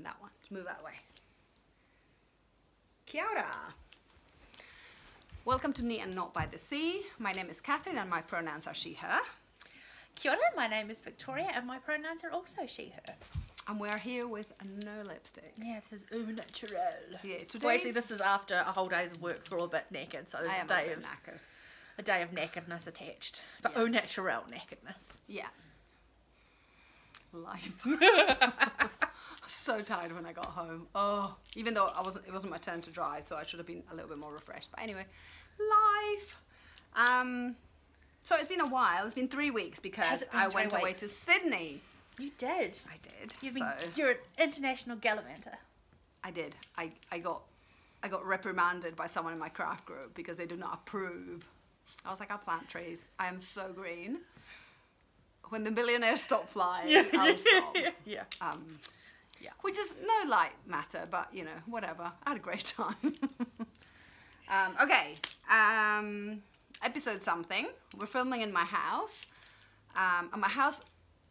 and that one. Let's move that way. Kia ora. Welcome to Neat and Not by the Sea. My name is Catherine and my pronouns are she, her. Kia ora, my name is Victoria and my pronouns are also she, her. And we're here with no lipstick. Yeah, this is au naturel. Yeah, Well, actually, this is after a whole day's work, so we're all a bit naked, so there's a day of nakedness attached. But au naturel nakedness. Yeah. Life. So tired when I got home. Oh, even though it wasn't my turn to drive, so I should have been a little bit more refreshed. But anyway, life. So it's been a while. It's been 3 weeks because I went away to Sydney. You did. I did. You're an international gallivanter. I did. I got reprimanded by someone in my craft group because they do not approve. I was like, I'll plant trees. I am so green. When the billionaires stop flying, I'll stop. Yeah. Yeah. Which is no light matter, but you know, whatever. I had a great time. Okay. Episode something. We're filming in my house. And my house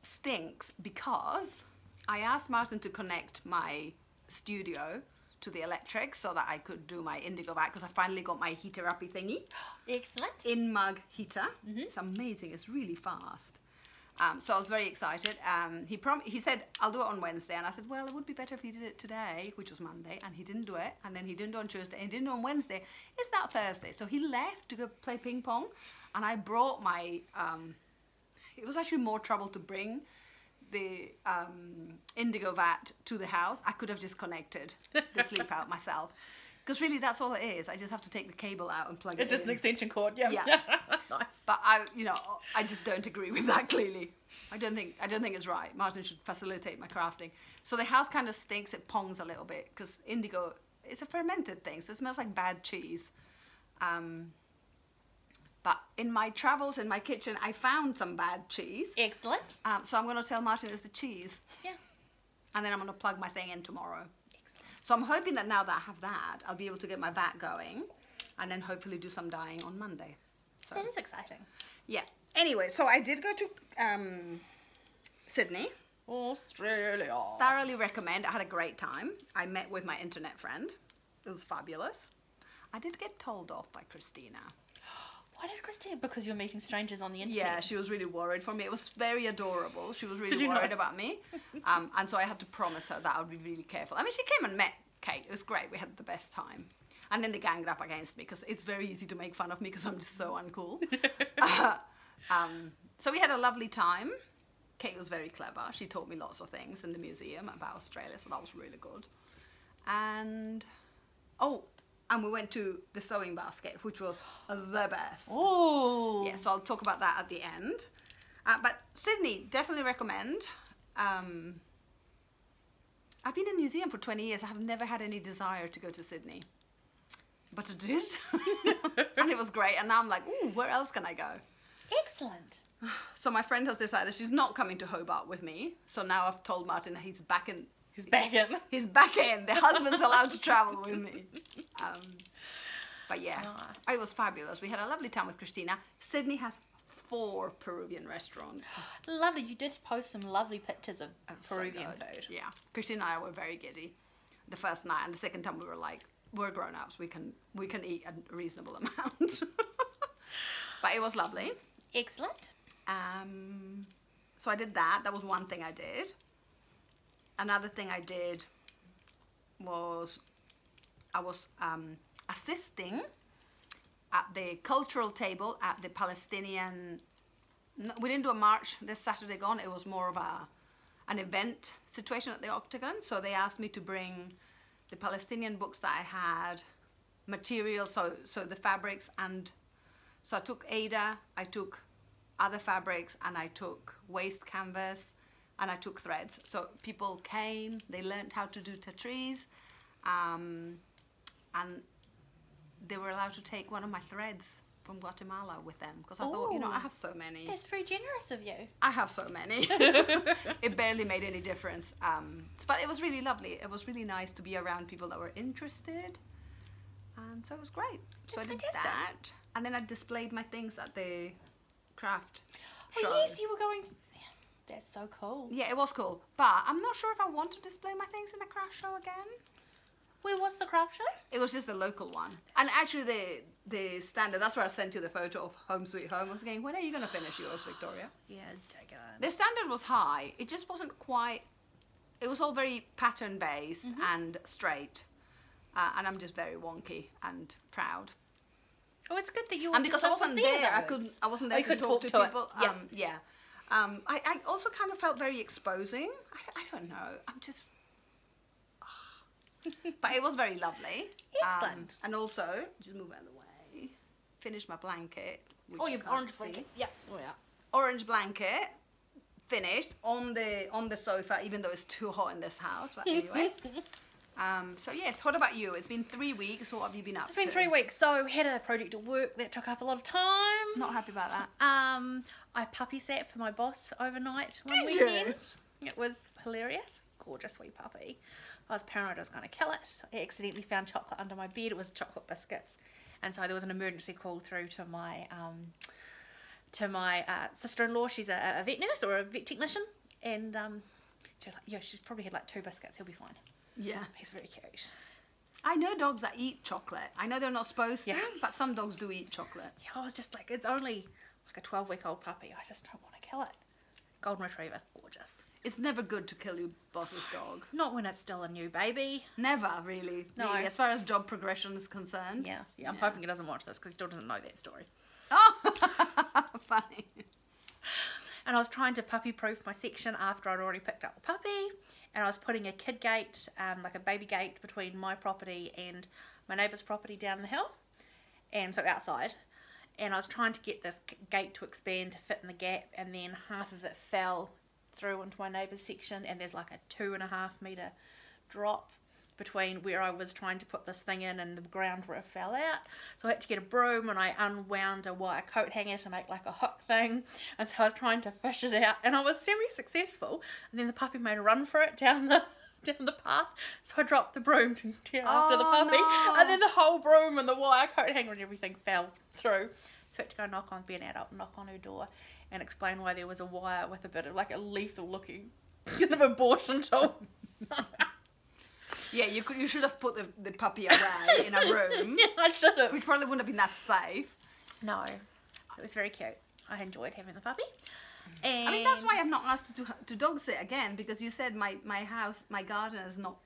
stinks because I asked Martin to connect my studio to the electric so that I could do my indigo vac because I finally got my heater uppy thingy. Excellent. In mug heater. It's amazing. It's really fast. So I was very excited. He said, I'll do it on Wednesday. And I said, well, it would be better if he did it today, which was Monday. And he didn't do it. And then he didn't do it on Tuesday. And he didn't do it on Wednesday. It's now Thursday. So he left to go play ping pong. And I brought my... it was actually more trouble to bring the indigo vat to the house. I could have just connected the sleep out myself. Because really, that's all it is. I just have to take the cable out and plug it in. It's just an extension cord, yeah. Nice. But I just don't agree with that. Clearly, I don't think it's right. Martin should facilitate my crafting. So the house kind of stinks. It pongs a little bit because indigo, it's a fermented thing, so it smells like bad cheese. But in my travels in my kitchen, I found some bad cheese. Excellent. So I'm going to tell Martin it's the cheese. Yeah. And then I'm going to plug my thing in tomorrow. So I'm hoping that now that I have that, I'll be able to get my vat going and then hopefully do some dyeing on Monday. So, that is exciting. Yeah. Anyway, so I did go to Sydney. Australia. Thoroughly recommend. I had a great time. I met with my internet friend. It was fabulous. I did get told off by Christina. Why did Christina? Because you're meeting strangers on the internet. Yeah, she was really worried for me. It was very adorable. She was really worried about me. And so I had to promise her that I would be really careful. I mean, she came and met Kate. It was great. We had the best time. And then they ganged up against me because it's very easy to make fun of me because I'm just so uncool. So we had a lovely time. Kate was very clever. She taught me lots of things in the museum about Australia, so that was really good. And, and we went to the sewing basket, which was the best. Oh. Yeah, so I'll talk about that at the end. But Sydney, definitely recommend. I've been in New Zealand for 20 years. I have never had any desire to go to Sydney. But I did. And it was great. And now I'm like, ooh, where else can I go? Excellent. So my friend has decided she's not coming to Hobart with me. So now I've told Martin he's back in. He's back in. He's back in. The husband's allowed to travel with me. But yeah, it was fabulous. We had a lovely time with Christina. Sydney has 4 Peruvian restaurants. Lovely. You did post some lovely pictures of Peruvian food. Yeah. Christina and I were very giddy the first night, and the second time we were like, we're grown-ups. We can eat a reasonable amount. But it was lovely. Excellent. So I did that. That was one thing I did. Another thing I did was I was assisting at the cultural table at the Palestinian. We didn't do a march this Saturday gone. It was more of an event situation at the Octagon. So they asked me to bring the Palestinian books that I had, material, so the fabrics, and so I took Ada, I took other fabrics, and I took waste canvas, and I took threads. So people came, they learned how to do tatrees, and they were allowed to take one of my threads from Guatemala with them, because I thought, I have so many. That's very generous of you. I have so many. It barely made any difference. But it was really lovely. It was really nice to be around people that were interested. And so it was great. So I did that. And then I displayed my things at the craft show. Oh yes, you were going... That's so cool. Yeah, it was cool. But I'm not sure if I want to display my things in a craft show again. Where was the craft show? It was just the local one. And actually the standard, that's where I sent you the photo of Home Sweet Home. I was thinking, when are you going to finish yours, Victoria? Yeah, take it. The standard was high. It just wasn't quite, it was all very pattern based and straight. And I'm just very wonky and proud. Oh, it's good that you. And because I wasn't there, I wasn't there to talk to people. Yeah. I also kind of felt very exposing. I don't know. I'm just. But it was very lovely. Excellent. And also, just move out of the way. Finish my blanket. Oh, your orange blanket. Yeah. Oh yeah. Orange blanket. Finished on the sofa, even though it's too hot in this house. But anyway. So yes, what about you? It's been 3 weeks. What have you been up to? It's been 3 weeks. So had a project at work that took up a lot of time. Not happy about that. I puppy sat for my boss overnight one weekend. It was hilarious. Gorgeous wee puppy. I was paranoid I was going to kill it. I accidentally found chocolate under my bed. It was chocolate biscuits. And so there was an emergency call through to my sister-in-law. She's a vet nurse or a vet technician. And she was like, yeah, she's probably had like 2 biscuits. He'll be fine. Yeah. He's very cute. I know dogs that eat chocolate. I know they're not supposed to, but some dogs do eat chocolate. Yeah, I was just like, it's only like a 12-week-old puppy. I just don't want to kill it. Golden Retriever. Gorgeous. It's never good to kill your boss's dog. Not when it's still a new baby. Never, really. No. Really, as far as job progression is concerned. Yeah. I'm hoping he doesn't watch this because he still doesn't know that story. Oh, funny. And I was trying to puppy-proof my section after I'd already picked up the puppy. And I was putting a kid gate, like a baby gate, between my property and my neighbour's property down the hill. And so outside. And I was trying to get this gate to expand to fit in the gap. And then half of it fell through into my neighbour's section. And there's like a 2.5 metre drop between where I was trying to put this thing in and the ground where it fell out. So I had to get a broom and I unwound a wire coat hanger to make like a hook thing. And so I was trying to fish it out and I was semi-successful. And then the puppy made a run for it down the path. So I dropped the broom to tear after the puppy. No. And then the whole broom and the wire coat hanger and everything fell through. So I had to go be an adult, knock on her door and explain why there was a wire with a bit of like a lethal looking kind of abortion tool. Yeah, you should have put the puppy away in a room. Yeah, I should have. Which probably wouldn't have been that safe. No, it was very cute. I enjoyed having the puppy. And I mean, that's why I'm not asked to dog sit again, because you said my garden is not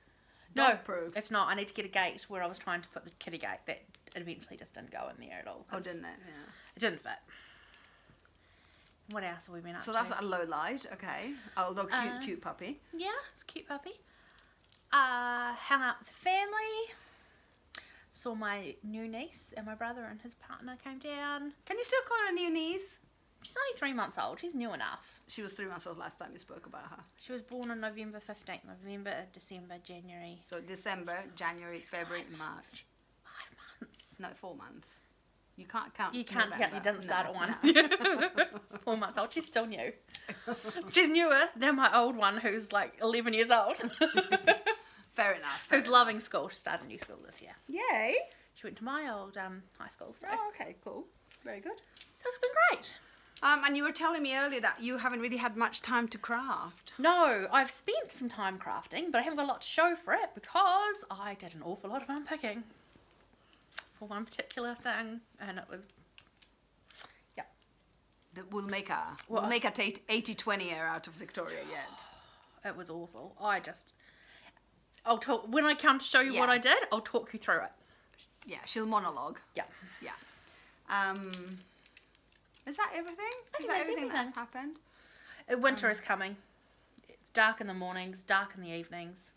dog proof. It's not. I need to get a gate where I was trying to put the kitty gate that eventually just didn't go in there at all. Oh, didn't it? Yeah. It didn't fit. What else have we been up to? So that's a low light, okay. Although cute puppy. Yeah, it's a cute puppy. Hung out with the family. Saw my new niece and my brother and his partner came down. Can you still call her a new niece? She's only 3 months old. She's new enough. She was 3 months old last time you spoke about her. She was born on November 15th. November, December, January. So December, January, February, March. 5 months. No, 4 months. You can't count. You can't count. It doesn't start at 1. No. 4 months old. She's still new. She's newer than my old one who's like 11 years old. Fair enough. Who's loving school. She started new school this year. Yay. She went to my old high school. So. Oh, okay, cool. Very good. So it's been great. And you were telling me earlier that you haven't really had much time to craft. No, I've spent some time crafting, but I haven't got a lot to show for it because I did an awful lot of unpicking for one particular thing, and it was, yeah. We'll make a 80-20 error out of Victoria yet. It was awful. I'll talk when I come to show you what I did. I'll talk you through it. Yeah, she'll monologue. Yeah. Yeah. Is that everything? Is that everything that's happened? Winter is coming. It's dark in the mornings, dark in the evenings.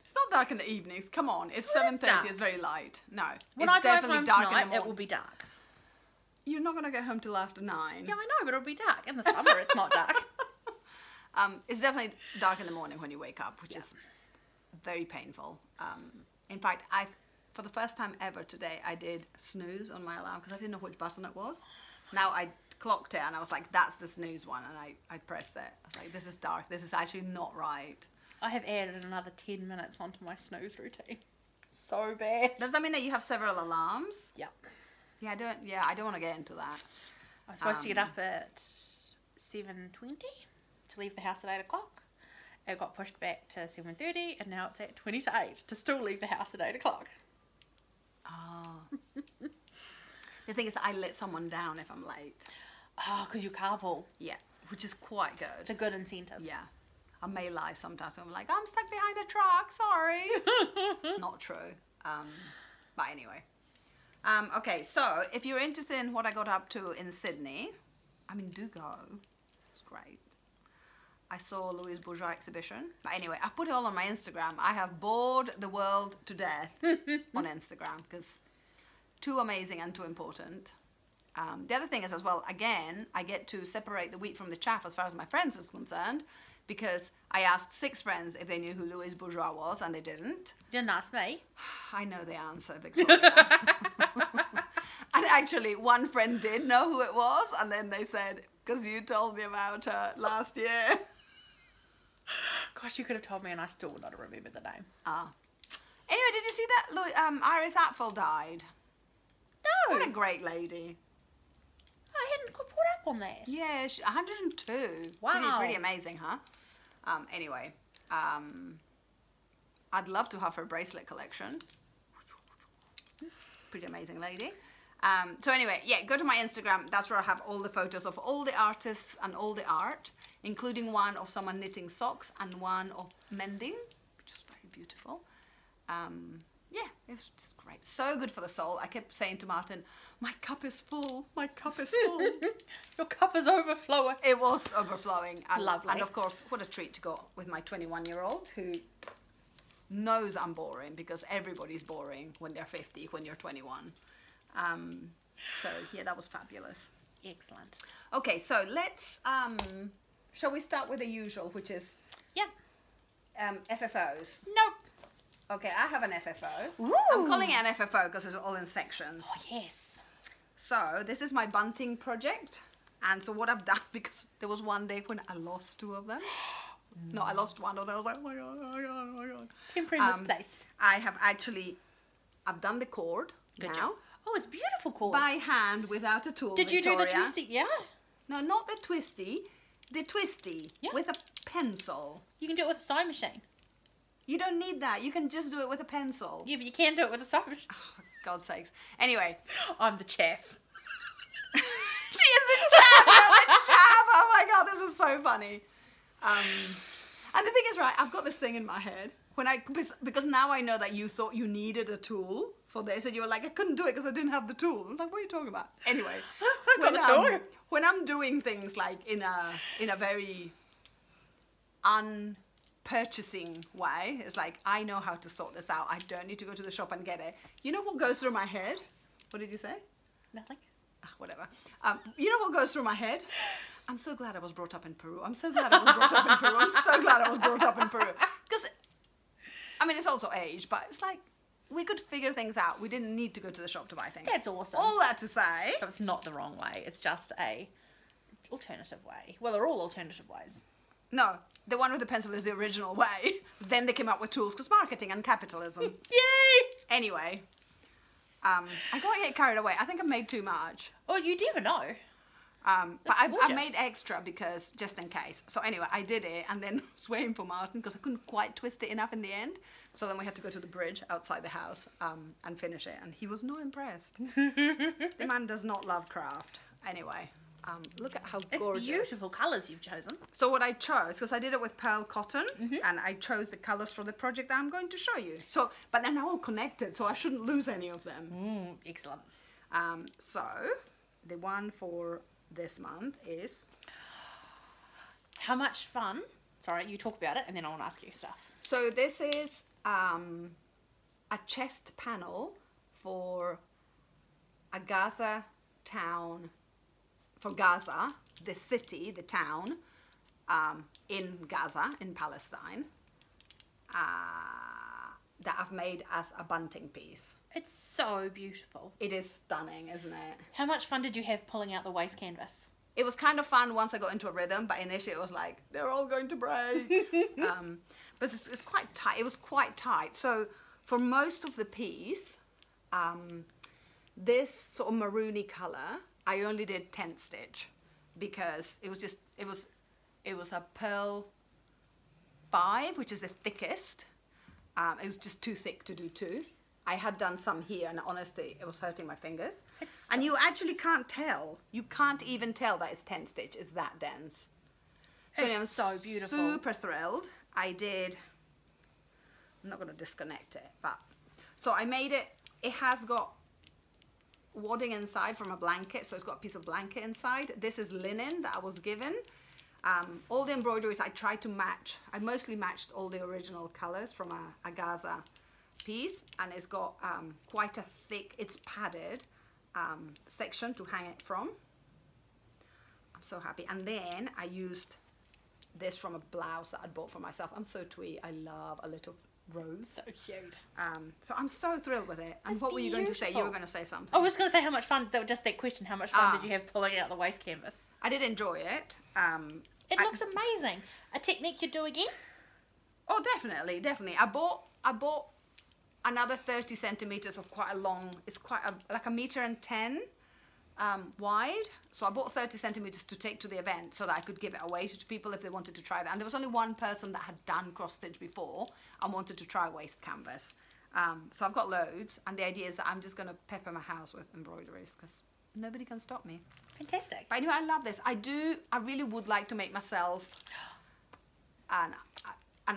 It's not dark in the evenings. Come on, it's 7:30. It's very light. No, when it's I drive definitely home dark tonight, in the morning. it will be dark. You're not gonna get home till after 9. Yeah, I know, but it'll be dark in the summer. It's not dark. It's definitely dark in the morning when you wake up, which is very painful. In fact, for the first time ever today, I did snooze on my alarm because I didn't know which button it was. Now I clocked it and I was like, that's the snooze one, and I pressed it. I was like, this is dark. This is actually not right. I have added another 10 minutes onto my snooze routine. So bad. Does that mean that you have several alarms? Yeah. Yeah, I don't want to get into that. I was supposed to get up at 7:20 to leave the house at 8 o'clock. It got pushed back to 7:30, and now it's at 20 to 8 to still leave the house at 8 o'clock. Oh. The thing is, I let someone down if I'm late. Oh, because you carpool. Yeah, which is quite It's good. a good incentive. Yeah. I may lie sometimes. I'm like, I'm stuck behind a truck, sorry. Not true. But anyway. Okay, so if you're interested in what I got up to in Sydney, I mean, do go. It's great. I saw Louise Bourgeois exhibition. But anyway, I put it all on my Instagram. I have bored the world to death on Instagram because too amazing and too important. The other thing is as well, again, I get to separate the wheat from the chaff as far as my friends is concerned, because I asked 6 friends if they knew who Louise Bourgeois was, and they didn't. Didn't ask me. I know the answer, Victoria. And actually, one friend did know who it was, and then they said, because you told me about her last year. Gosh, you could have told me and I still would not have remembered the name. Ah. Anyway, did you see that Iris Apfel died? No. What a great lady. I hadn't caught up on that. Yeah, 102. Wow. Pretty amazing, huh? Anyway, I'd love to have her bracelet collection. Pretty amazing lady. So anyway, yeah, go to my Instagram. That's where I have all the photos of all the artists and all the art, including one of someone knitting socks and one of mending, which is very beautiful. Yeah, it was just great. So good for the soul. I kept saying to Martin, my cup is full. My cup is full. Your cup is overflowing. It was overflowing. And, Lovely. And of course, what a treat to go with my 21-year-old who knows I'm boring, because everybody's boring when they're 50, when you're 21. So yeah, that was fabulous. Excellent. Okay, so let's, shall we start with the usual, which is Yep. FFOs. Nope. Okay, I have an FFO. Ooh. I'm calling it an FFO because it's all in sections. Oh, yes. So this is my bunting project. And so what I've done, because there was one day when I lost 2 of them. No, I lost 1 of them. I was like, oh my God, oh my God, oh my God. Temporary misplaced. I have actually, I've done the cord Good now. job. Oh, it's beautiful cord. By hand without a tool, Did you do the Victoria. twisty? Yeah. No, not the twisty. The twisty Yeah. with a pencil. You can do it with a sewing machine. You don't need that. You can just do it with a pencil. Yeah, but you can do it with a sewing machine. Oh, for God's sakes. Anyway. I'm the chaff. She is the chaff. You're the chaff. Oh my God, this is so funny. And the thing is, right, I've got this thing in my head. Because now I know that you thought you needed a tool for this, and you were like, I couldn't do it because I didn't have the tool. I'm like, what are you talking about? Anyway, I've got the tool. When I'm doing things like in a very unpurchasing way, it's like, I know how to sort this out. I don't need to go to the shop and get it. You know what goes through my head? What did you say? Nothing. Whatever. You know what goes through my head? I'm so glad I was brought up in Peru. I'm so glad I was brought up in Peru. I'm so glad I was brought up in Peru. Because, I mean, it's also age, but it's like, we could figure things out. We didn't need to go to the shop to buy things. That's awesome. All that to say. So it's not the wrong way. It's just a alternative way. Well, they're all alternative ways. No, the one with the pencil is the original way. Then they came up with tools because marketing and capitalism. Yay! Anyway, I got to get carried away. I think I made too much. Oh, you never know. But I gorgeous. made extra because, just in case. So anyway, I did it and then was waiting for Martin because I couldn't quite twist it enough in the end. So then we had to go to the bridge outside the house and finish it. And he was not impressed. The man does not love craft. Anyway, look at how gorgeous. It's beautiful colours you've chosen. So what I chose, because I did it with pearl cotton, and I chose the colours for the project that I'm going to show you. So, but they're now all connected, so I shouldn't lose any of them. Excellent. So, the one for this month is... How much fun? Sorry, you talk about it and then I want to ask you stuff. So this is a chest panel for a Gaza town, for Gaza, the city, the town, in Gaza, in Palestine, that I've made as a bunting piece. It's so beautiful. It is stunning, isn't it? How much fun did you have pulling out the waste canvas? It was kind of fun once I got into a rhythm, but initially it was like, they're all going to break. But it's quite tight. It was quite tight. So for most of the piece, this sort of maroony colour, I only did tent stitch because it was it was a pearl 5, which is the thickest. It was just too thick to do 2. I had done some here, and honestly, it was hurting my fingers. And you actually can't tell. You can't even tell that it's 10 stitch. It's that dense. So It's I'm so beautiful. Super thrilled. I'm not going to disconnect it, but so I made it. It has got wadding inside from a blanket, so it's got a piece of blanket inside. This is linen that I was given. All the embroideries I tried to match. I mostly matched all the original colors from a Gaza piece, and it's got quite a thick, it's padded section to hang it from. I'm so happy. And then I used this from a blouse that I bought for myself. I'm so twee. I love a little rose. So cute. So I'm so thrilled with it. And That's what were you going to say? beautiful. You were going to say something. I was going to say how much fun, just that question, how much fun did you have pulling out the waste canvas? I did enjoy it. It looks amazing. A technique you'd do again? Oh, definitely, definitely. I bought another 30 centimeters of quite a long, it's quite like 1.10 m wide. So I bought 30 centimeters to take to the event so that I could give it away to people if they wanted to try that. And there was only one person that had done cross stitch before and wanted to try waste canvas. So I've got loads, and the idea is that I'm just going to pepper my house with embroideries because nobody can stop me. Fantastic. But anyway, I love this. I really would like to make myself an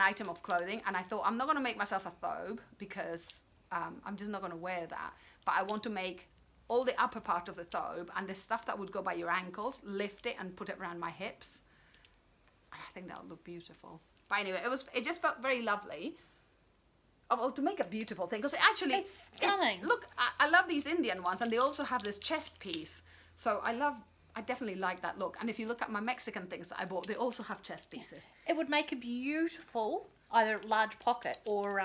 item of clothing, and I thought I'm not going to make myself a thobe because I'm just not going to wear that. But I want to make all the upper part of the thobe and the stuff that would go by your ankles, lift it and put it around my hips. And I think that would look beautiful. But anyway, it just felt very lovely. Well, to make a beautiful thing, because actually It's stunning. look, I love these Indian ones, and they also have this chest piece. So I definitely like that look. And if you look at my Mexican things that I bought, they also have chest pieces. It would make a beautiful either large pocket or,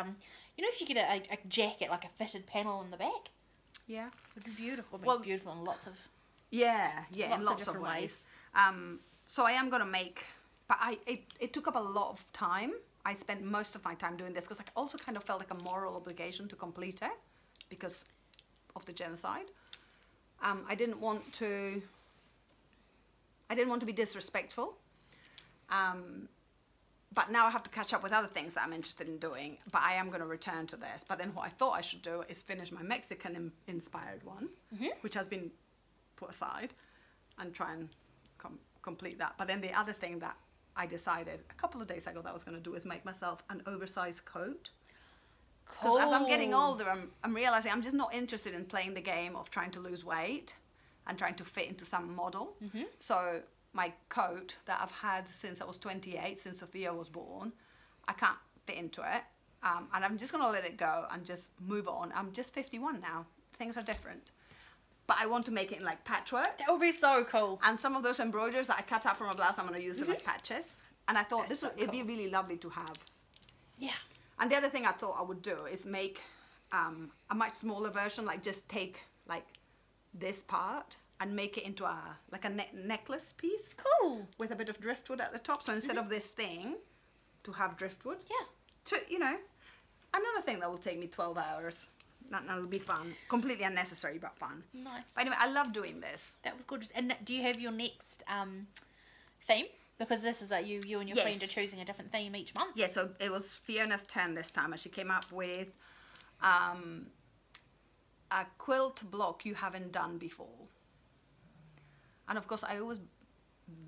you know, if you get a jacket, like a fitted panel in the back. Yeah. It would be beautiful. Well, Beautiful in lots of... Yeah, in Lots of lots of different ways. So I am going to make, but it took up a lot of time. I spent most of my time doing this because I also kind of felt like a moral obligation to complete it because of the genocide. I didn't want to be disrespectful. But now I have to catch up with other things that I'm interested in doing. But I am going to return to this. But then what I thought I should do is finish my Mexican-inspired one, which has been put aside, and try and complete that. But then the other thing that I decided a couple of days ago that I was going to do is make myself an oversized coat. Because as I'm getting older, I'm realizing I'm just not interested in playing the game of trying to lose weight and trying to fit into some model. So my coat that I've had since I was 28, since Sophia was born, I can't fit into it. And I'm just going to let it go and just move on. I'm just 51 now. Things are different. But I want to make it in like patchwork. That would be so cool. And some of those embroideries that I cut out from a blouse, I'm going to use them as patches. And I thought That's it'd be really lovely to have. Yeah. And the other thing I thought I would do is make a much smaller version, like just take like this part and make it into a necklace piece. Cool. With a bit of driftwood at the top. So instead of this thing, to have driftwood. Yeah. To, you know, another thing that will take me 12 hours. That'll be fun. Completely unnecessary, but fun. Nice. But anyway, I love doing this. That was gorgeous. And do you have your next theme? Because this is you and your friend are choosing a different theme each month. Yeah, so it was Fiona's turn this time, and she came up with a quilt block you haven't done before. And of course, I always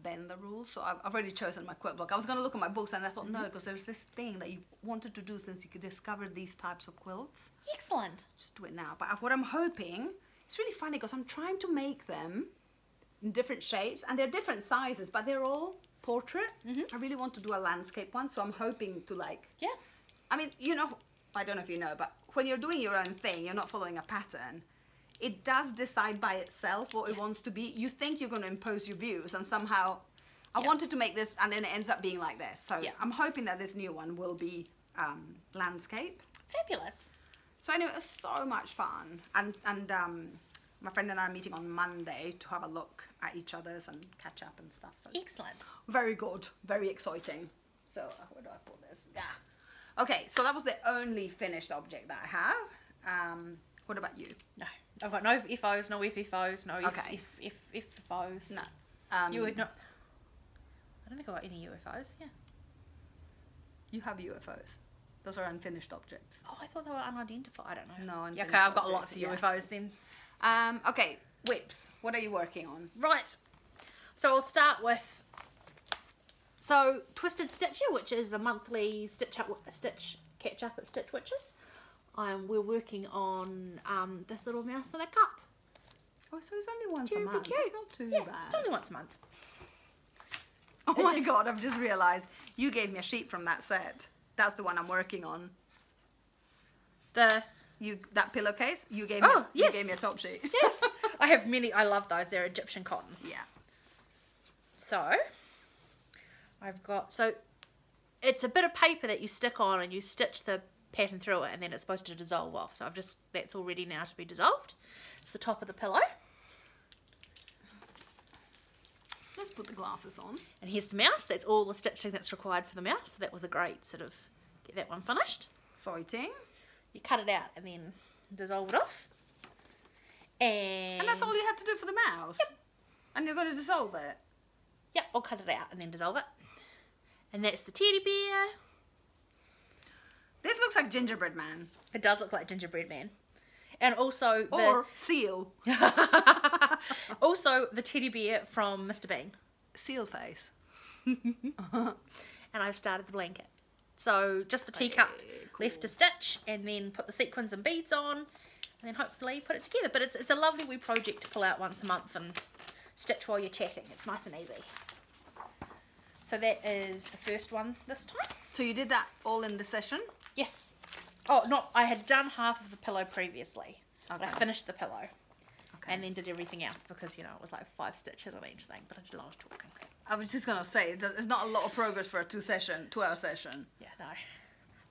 bend the rules, so I've already chosen my quilt block. I was going to look at my books, and I thought, no, because there's this thing that you wanted to do since you could discover these types of quilts. Excellent. Just do it now. But what I'm hoping, it's really funny because I'm trying to make them in different shapes, and they're different sizes, but they're all portrait. I really want to do a landscape one, so I'm hoping to Yeah. I mean, you know, I don't know if you know, but when you're doing your own thing, you're not following a pattern. It does decide by itself what it wants to be. You think you're going to impose your views, and somehow I wanted to make this, and then it ends up being like this. So I'm hoping that this new one will be landscape. Fabulous. So anyway, it was so much fun, and my friend and I are meeting on Monday to have a look at each other's and catch up and stuff. So Excellent. very good, very exciting. So where do I put this? Yeah. Okay, so that was the only finished object that I have. What about you? No, I've got no FOs, no FFOs, no Okay. FFOs. No. You would not. I don't think I got any UFOs. Yeah. You have UFOs. Those are unfinished objects. Oh, I thought they were unidentified. I don't know. No, Yeah, unfinished okay, I've got objects, lots of UFOs then. Okay, whips. What are you working on? Right. So I'll start with Twisted Stitcher, which is the monthly stitch catch up at Stitch Witches. We're working on this little mouse in a cup. Oh, so it's only once a Terribly month. cute. It's not too Yeah, bad. it's only once a month. Oh my god, I've just realised. You gave me a sheet from that set. That's the one I'm working on. That pillowcase, you gave me yes. you gave me a top sheet. Yes. I have many. I love those. They're Egyptian cotton. Yeah. So I've got, it's a bit of paper that you stick on and you stitch the pattern through it, and then it's supposed to dissolve off. So that's all ready now to be dissolved. It's the top of the pillow. Let's put the glasses on. And here's the mouse. That's all the stitching that's required for the mouse. So that was a great sort of get that one finished. Exciting. You cut it out and then dissolve it off. And that's all you had to do for the mouse? Yep. And you're going to dissolve it? Yep, I'll cut it out and then dissolve it. And that's the teddy bear. This looks like Gingerbread Man. It does look like Gingerbread Man. And also Or Seal. Also the teddy bear from Mr. Bean. Seal face. And I've started the blanket. So just the teacup left to stitch, and then put the sequins and beads on, and then hopefully put it together. But it's a lovely wee project to pull out once a month and stitch while you're chatting. It's nice and easy. So that is the first one this time. So you did that all in the session? Yes. Oh, not, I had done half of the pillow previously. Okay. But I finished the pillow. Okay. And then did everything else because, you know, it was like 5 stitches on each thing. But I did a lot of talking. I was just going to say, there's not a lot of progress for a 2-hour session. Yeah, no.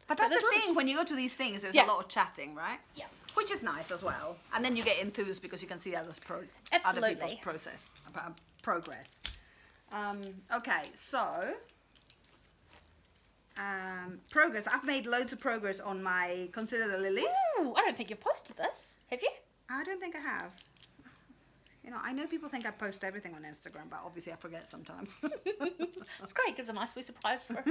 But that's there's the thing, lunch. when you go to these things, there's Yeah. a lot of chatting, right? Yeah. Which is nice as well. And then you get enthused because you can see other Absolutely. people's progress. Okay, so progress. I've made loads of progress on my Consider the Lilies. Ooh, I don't think you've posted this. Have you? I don't think I have. You know, I know people think I post everything on Instagram, but obviously I forget sometimes. It's great. Gives a nice wee surprise for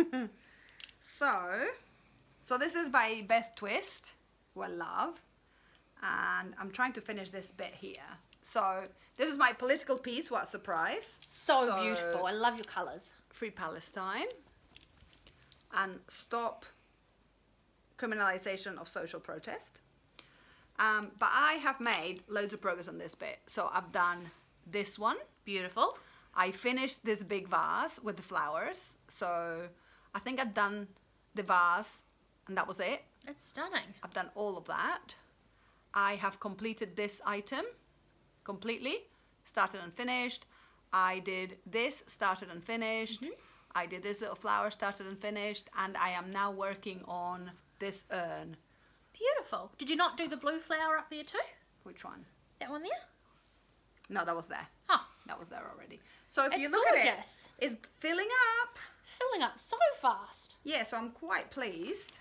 So this is by Beth Twist, who I love. And I'm trying to finish this bit here. So this is my political piece, What a Surprise. So beautiful. I love your colours. Free Palestine. And stop criminalization of social protest. But I have made loads of progress on this bit. So I've done this one. Beautiful. I finished this big vase with the flowers. So I think I've done the vase and that was it. It's stunning. I've done all of that. I have completed this item completely. Started and finished. I did this, started and finished. I did this little flower, started and finished. And I am now working on this urn. Beautiful. Did you not do the blue flower up there too? Which one? That one there? No, that was there. Oh, That was there already. So if it's you look gorgeous. at it, it's filling up. Filling up so fast. Yeah, so I'm quite pleased.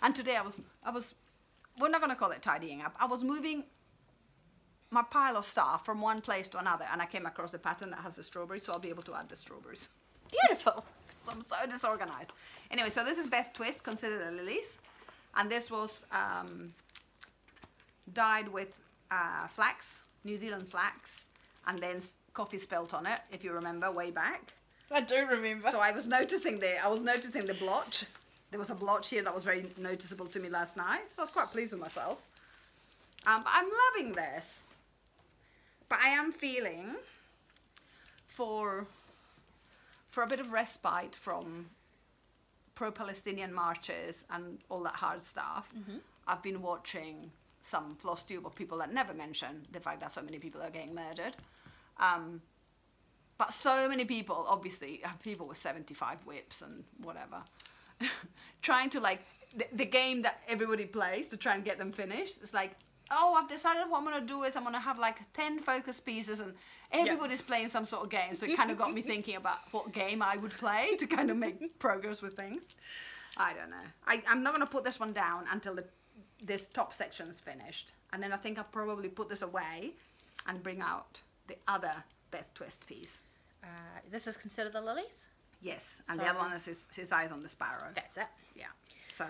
And today I was, we're not going to call it tidying up. I was moving my pile of stuff from one place to another, and I came across the pattern that has the strawberries, so I'll be able to add the strawberries. Beautiful. So I'm so disorganized. Anyway, so this is Beth Twist, Consider the Lilies. And this was dyed with flax, New Zealand flax, and then coffee spelt on it, if you remember, way back. I do remember. So I was noticing the blotch. There was a blotch here that was very noticeable to me last night, so I was quite pleased with myself. But I'm loving this. But I am feeling for a bit of respite from pro-Palestinian marches and all that hard stuff. I've been watching some Flosstube of people that never mention the fact that so many people are getting murdered. But so many people, obviously, people with 75 whips and whatever, trying to, like, the game that everybody plays to try and get them finished. It's like, oh, I've decided what I'm going to do is I'm going to have, like, 10 focus pieces and everybody's playing some sort of game. So it kind of got me thinking about what game I would play to kind of make progress with things. I don't know. I'm not going to put this one down until this top section's finished. And then I think I'll probably put this away and bring out the other Beth Twist piece. This is considered the lilies? Yes, and So- the other one is his eyes on the sparrow. That's it. Yeah, so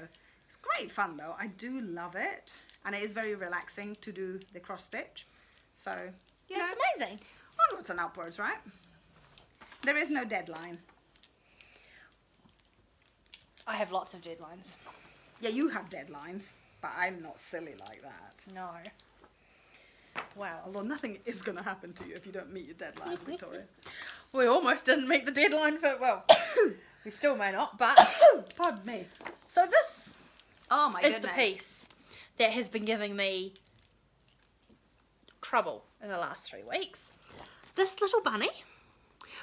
it's great fun though. I do love it, and it is very relaxing to do the cross stitch. So, you know, That's amazing. onwards and upwards, right? There is no deadline. I have lots of deadlines. Yeah, you have deadlines, but I'm not silly like that. No. Wow. Although nothing is going to happen to you if you don't meet your deadlines, Victoria. We almost didn't meet the deadline for, well, we still may not, but... Pardon me. So this Oh my is goodness. the piece that has been giving me trouble in the last 3 weeks. This little bunny,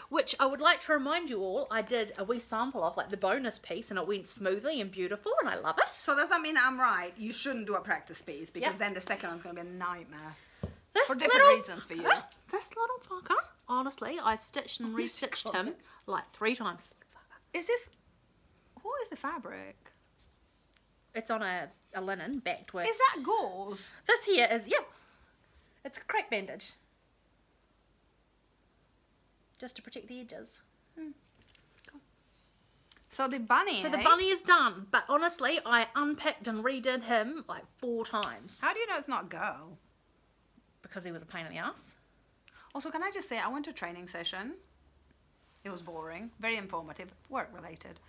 which I would like to remind you all, I did a wee sample of, like the bonus piece, and it went smoothly and beautiful, and I love it. So does that mean that I'm right? You shouldn't do a practice piece, because Yep. then the second one's going to be a nightmare. This For different little- reasons for you. This little fucker, honestly, I stitched and restitched him like 3 times. Is this... What is the fabric? It's on a linen backed with... Is that gauze? This here is, yep, it's a crack bandage. Just to protect the edges. So the bunny, So the eh? bunny is done, but honestly, I unpicked and redid him like 4 times. How do you know it's not girl? Because he was a pain in the ass. Also, can I just say, I went to a training session. It was boring, very informative, work related.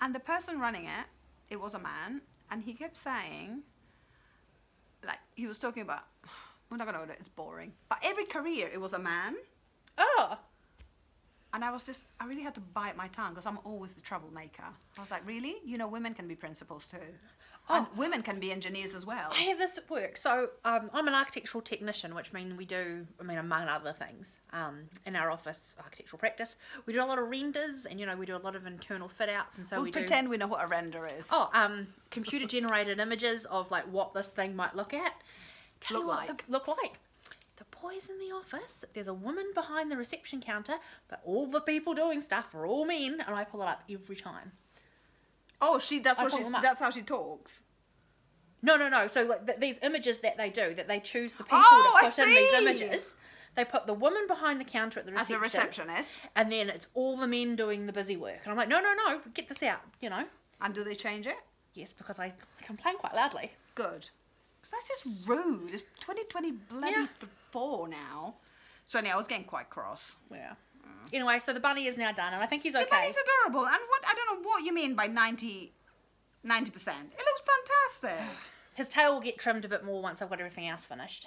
And the person running it, it was a man, and he kept saying, like, he was talking about, we're not gonna go there, it's boring. But every career, it was a man. Oh! And I was just, I really had to bite my tongue, because I'm always the troublemaker. I was like, really? You know, women can be principals too. And women can be engineers as well. I have this at work. So I'm an architectural technician, which means we do, among other things, in our office architectural practice, we do a lot of renders, and, you know, we do a lot of internal fit outs, and so We'll we do... pretend we know what a render is. Computer generated images of like what this thing might look at. Tell you what they look like. The boys in the office, there's a woman behind the reception counter, but all the people doing stuff are all men, and I pull it up every time. Oh, that's how she talks. No. So like these images that they do, that they choose the people Oh, to I put in these see. images. They put the woman behind the counter at the As reception. the receptionist. And then it's all the men doing the busy work. And I'm like, no, get this out, you know. And do they change it? Yes, because I complain quite loudly. Good. Because that's just rude. It's 2020 bloody 4 now. So anyway, I was getting quite cross. Yeah. Anyway, so the bunny is now done, and I think he's okay. The bunny's adorable. And what, I don't know what you mean by 90%. It looks fantastic. His tail will get trimmed a bit more once I've got everything else finished.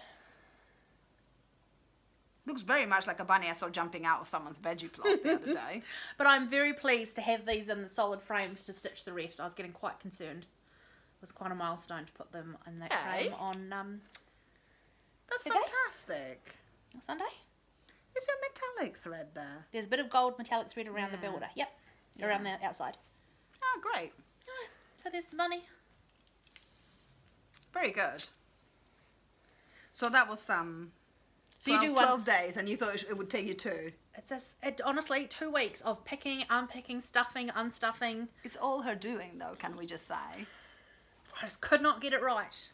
Looks very much like a bunny I saw jumping out of someone's veggie plot the other day. But I'm very pleased to have these in the solid frames to stitch the rest. I was getting quite concerned. It was quite a milestone to put them in that frame on That's today? fantastic. Sunday. Is there a metallic thread there? There's a bit of gold metallic thread around the border. Yep. Around the outside. Oh, great. So there's the bunny. Very good. So that was some... So you do one... 12 days, and you thought it would take you 2. It's honestly 2 weeks of picking, unpicking, stuffing, unstuffing. It's all her doing, though, can we just say? I just could not get it right.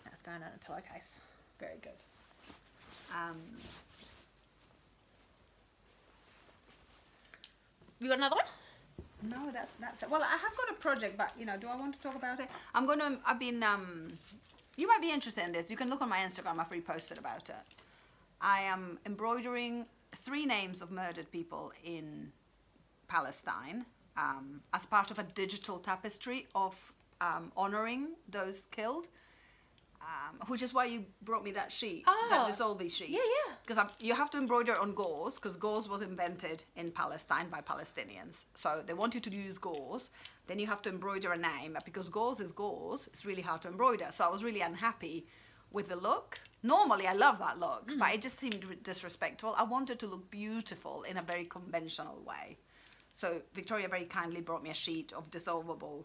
That's going in a pillowcase. Very good. You got another one? No, that's it. Well, I have got a project, but, you know, do I want to talk about it? I've been, you might be interested in this. You can look on my Instagram. I've reposted about it. I am embroidering 3 names of murdered people in Palestine as part of a digital tapestry of honouring those killed. Which is why you brought me that sheet, that dissolvey sheet. Yeah. Because you have to embroider on gauze, because gauze was invented in Palestine by Palestinians. So they want you to use gauze. Then you have to embroider a name. Because gauze is gauze, it's really hard to embroider. So I was really unhappy with the look. Normally, I love that look, but it just seemed disrespectful. I wanted to look beautiful in a very conventional way. So Victoria very kindly brought me a sheet of dissolvable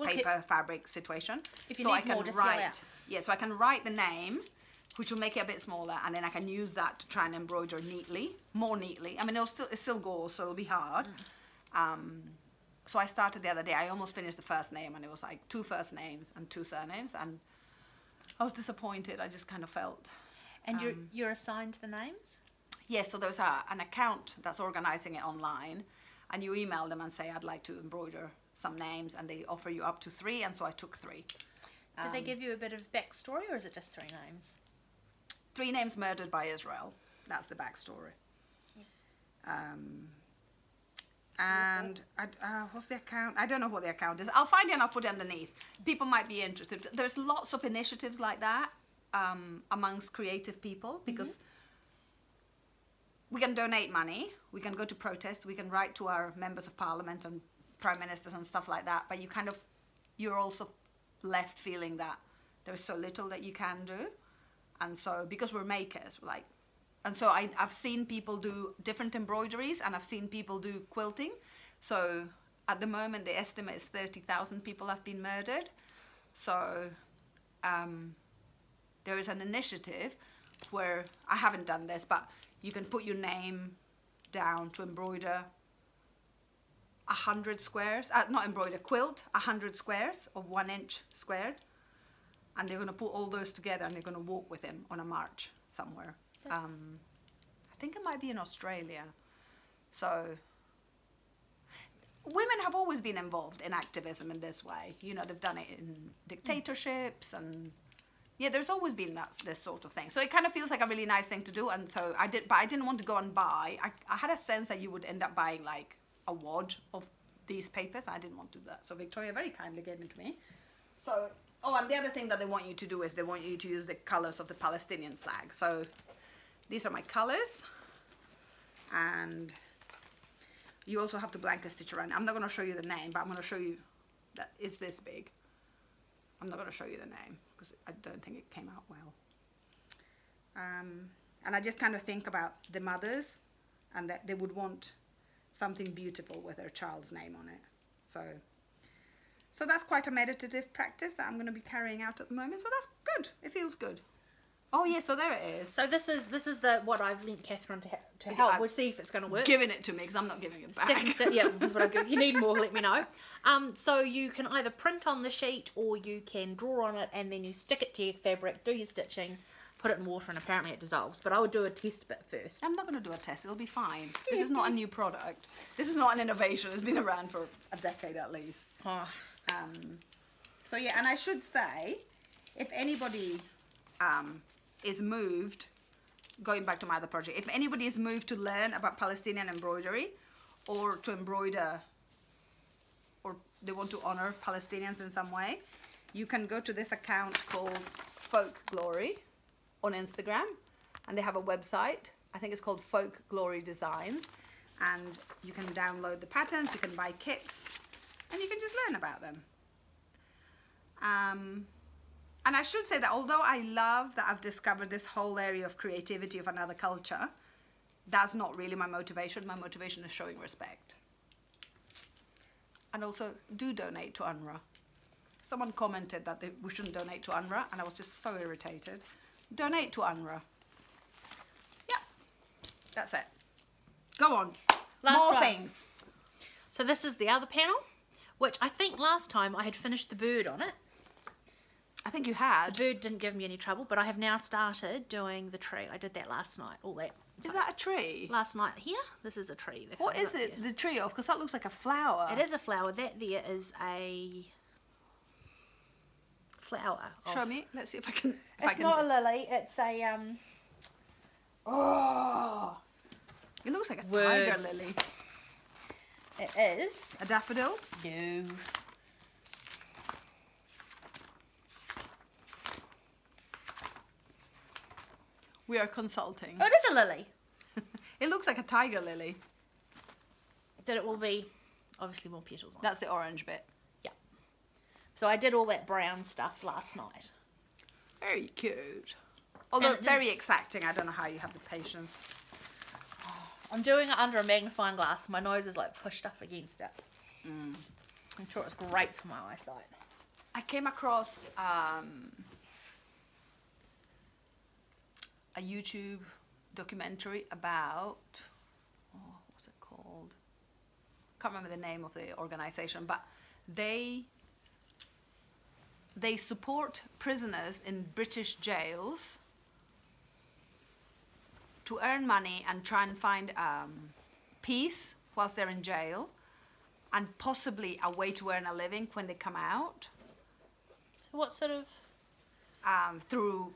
paper fabric situation. If you so need I can more, just yell out. Yeah, so I can write the name, which will make it a bit smaller, and then I can use that to try and embroider neatly, more neatly. I mean, it's still gauze, so it'll be hard. So I started the other day. I almost finished the first name, and it was like 2 first names and 2 surnames, and I was disappointed. I just kind of felt. And you're assigned the names? Yes, so there's an account that's organizing it online, and you email them and say, I'd like to embroider some names, and they offer you up to 3, and so I took 3. Did they give you a bit of backstory, or is it just 3 names? 3 names murdered by Israel. That's the backstory. And what's the account? I don't know what the account is. I'll find it and I'll put it underneath. People might be interested. There's lots of initiatives like that amongst creative people, because we can donate money, we can go to protest, we can write to our members of parliament and prime ministers and stuff like that, but you're also left feeling that there's so little that you can do. And so, because we're makers, and so I've seen people do different embroideries, and I've seen people do quilting. So at the moment, the estimate is 30,000 people have been murdered. So there is an initiative where, I haven't done this, but you can put your name down to embroider 100 squares, quilt 100 squares of 1 inch squared. And they're going to put all those together, and they're going to walk with him on a march somewhere. I think it might be in Australia. So women have always been involved in activism in this way. You know, they've done it in dictatorships, and yeah, there's always been this sort of thing. So it kind of feels like a really nice thing to do. And so I didn't want to go and buy. I had a sense that you would end up buying like a wad of these papers. I didn't want to do that. So Victoria very kindly gave it to me. So. Oh, and the other thing that they want you to do is they want you to use the colors of the Palestinian flag. So these are my colors, and you also have to blanket stitch around. I'm not going to show you the name, but I'm going to show you that it's this big. I'm not going to show you the name because I don't think it came out well. And I just kind of think about the mothers, and that they would want something beautiful with their child's name on it. So that's quite a meditative practice that I'm going to be carrying out at the moment. So that's good. It feels good. Oh yeah, so there it is. So this is what I've lent Catherine to help. We'll see if it's going to work. Giving it to me because I'm not giving it back. Stick and stick. Yeah, that's what I give. If you need more, let me know. So you can either print on the sheet, or you can draw on it and then you stick it to your fabric, do your stitching, put it in water, and apparently it dissolves. But I would do a test bit first. I'm not going to do a test. It'll be fine. This is not a new product. This is not an innovation. It's been around for a decade at least. Oh. So yeah, and I should say, if anybody is moved, going back to my other project, if anybody is moved to learn about Palestinian embroidery, or to embroider, or they want to honor Palestinians in some way, you can go to this account called Folk Glory on Instagram, and they have a website. I think it's called Folk Glory Designs, and you can download the patterns, you can buy kits, and you can just learn about them. And I should say that although I love that I've discovered this whole area of creativity of another culture, that's not really my motivation. My motivation is showing respect. And also, do donate to UNRWA. Someone commented that we shouldn't donate to UNRWA, and I was just so irritated. Donate to UNRWA. Yeah, that's it. Go on. More things. So this is the other panel, which I think last time I had finished the bird on it. I think you had. The bird didn't give me any trouble, but I have now started doing the tree. I did that last night, all that. Is that a tree? Last night here, this is a tree. What is it, the tree of? Because that looks like a flower. It is a flower. That there is a flower. Show me. Let's see if I can. It's not a lily. It's a Oh, it looks like a tiger lily. It is a daffodil. No. We are consulting. Oh, it is a lily. It looks like a tiger lily. Then it will be obviously more petals on That's the orange bit. Yeah. So I did all that brown stuff last night. Very cute. Although very exacting. I don't know how you have the patience. I'm doing it under a magnifying glass. My nose is like pushed up against it. I'm sure it's great for my eyesight. I came across a YouTube documentary about, what's it called? Can't remember the name of the organization, but they support prisoners in British jails to earn money and try and find peace whilst they're in jail, and possibly a way to earn a living when they come out. So what sort of? Through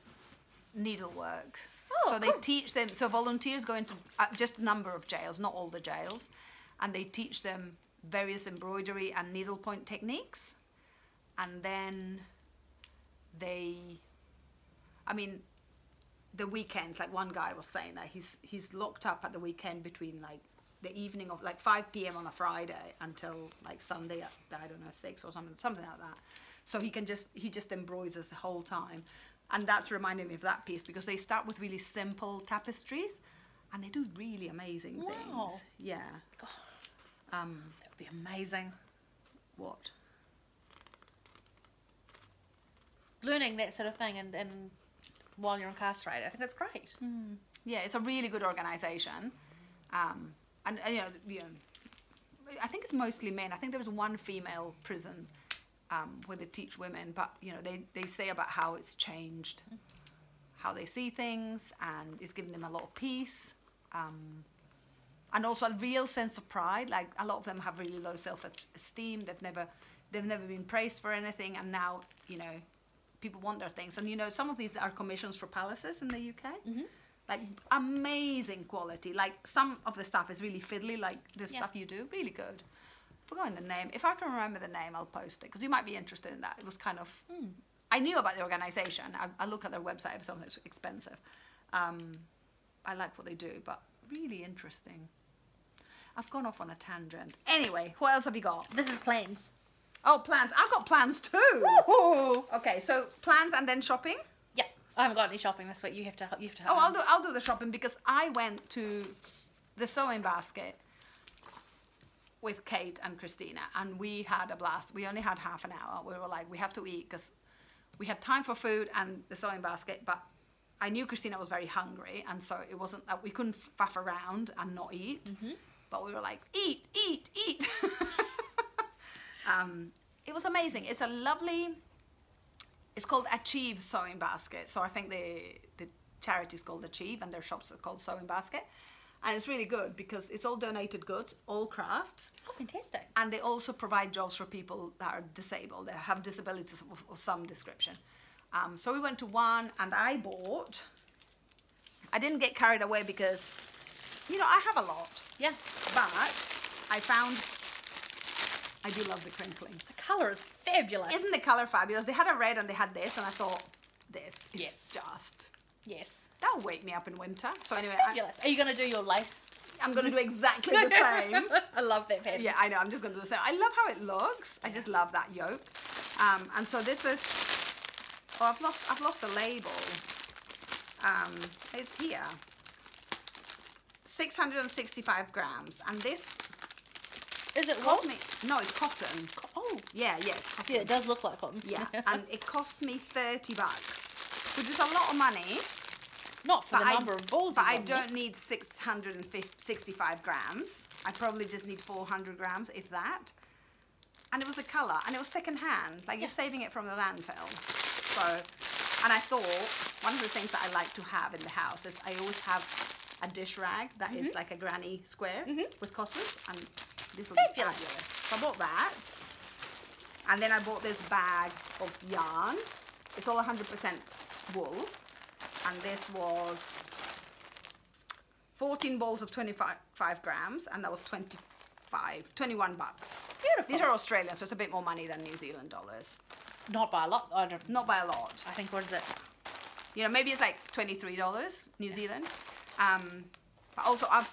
needlework. Oh, so they cool. teach them, so volunteers go into just a number of jails, not all the jails, and they teach them various embroidery and needlepoint techniques. And then they, I mean, the weekends, like one guy was saying that he's locked up at the weekend between like the evening of like 5 p.m. on a Friday until like Sunday at, I don't know, 6 or something like that. So he just embroiders the whole time. And that's reminding me of that piece, because they start with really simple tapestries and they do really amazing things. Yeah. God, that would be amazing. What? Learning that sort of thing and while you're incarcerated, I think that's great. Yeah, it's a really good organisation. And you know, I think it's mostly men. I think there was one female prison where they teach women, but you know, they say about how it's changed how they see things, and it's given them a lot of peace, and also a real sense of pride. Like a lot of them have really low self-esteem. They've never been praised for anything, and now, you know, people want their things. And you know, some of these are commissions for palaces in the UK. Like amazing quality. Like some of the stuff is really fiddly, like the stuff you do, really good. Forgotten the name. If I can remember the name, I'll post it, because you might be interested in that. It was kind of, I knew about the organisation. I look at their website if something's expensive. I like what they do, but really interesting. I've gone off on a tangent. Anyway, what else have you got? This is plans. Oh, plans. I've got plans too. Woo-hoo. Okay, so plans and then shopping. Yeah, I haven't got any shopping this week. You have to. Oh, I'll do the shopping, because I went to the sewing basket with Kate and Christina, and we had a blast. We only had half an hour. We were like, we have to eat, because we had time for food and the sewing basket, but I knew Christina was very hungry, and so it wasn't that we couldn't faff around and not eat, but we were like, eat, eat, eat. It was amazing. It's a lovely, it's called Achieve Sewing Basket. So I think the charity is called Achieve, and their shops are called Sewing Basket. And it's really good because it's all donated goods, all crafts. Oh, fantastic. And they also provide jobs for people that are disabled, that have disabilities of some description. So we went to one, and I didn't get carried away because, you know, I have a lot. Yeah. But I found, I do love the crinkling. The colour is fabulous. Isn't the colour fabulous? They had a red and they had this, and I thought, this is just... Yes. That'll wake me up in winter. So anyway, fabulous. Are you going to do your lace? I'm going to do exactly the same. I love that pattern. Yeah, I know. I'm just going to do the same. I love how it looks. I just love that yoke. And so this is. Oh, I've lost the label. It's here. 665 grams, and this. Is it cost wool? me? No, it's cotton. Oh. Yeah, it's cotton. Yeah, it does look like cotton. Yeah, and it cost me $30, which is a lot of money. Not for the number of balls. But I don't need 665 grams. I probably just need 400 grams, if that. And it was a colour, and it was second hand. Like, you're saving it from the landfill. So, and I thought, one of the things that I like to have in the house is I always have a dish rag that is like a granny square with cottons, and this will be fabulous. So I bought that. And then I bought this bag of yarn. It's all 100% wool. And this was 14 balls of 25 grams, and that was 21 bucks. Beautiful. These are Australian, so it's a bit more money than New Zealand dollars. Not by a lot. Not by a lot. I think, what is it? You know, maybe it's like $23 New Zealand. But also I've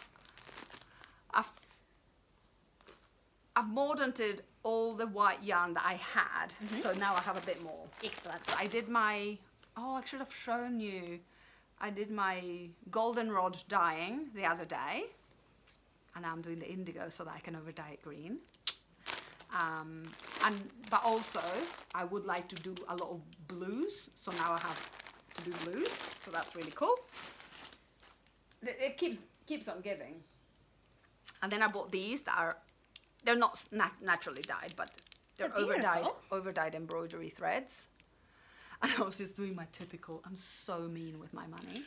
mordanted all the white yarn that I had, so now I have a bit more. Excellent. So I did my... Oh, I should have shown you. I did my goldenrod dyeing the other day, and now I'm doing the indigo so that I can over dye it green. But also I would like to do a lot of blues, so now I have to do blues, so that's really cool. It keeps on giving. And then I bought these that are, they're not naturally dyed, but they're overdyed embroidery threads. And I was just doing my typical, I'm so mean with my money.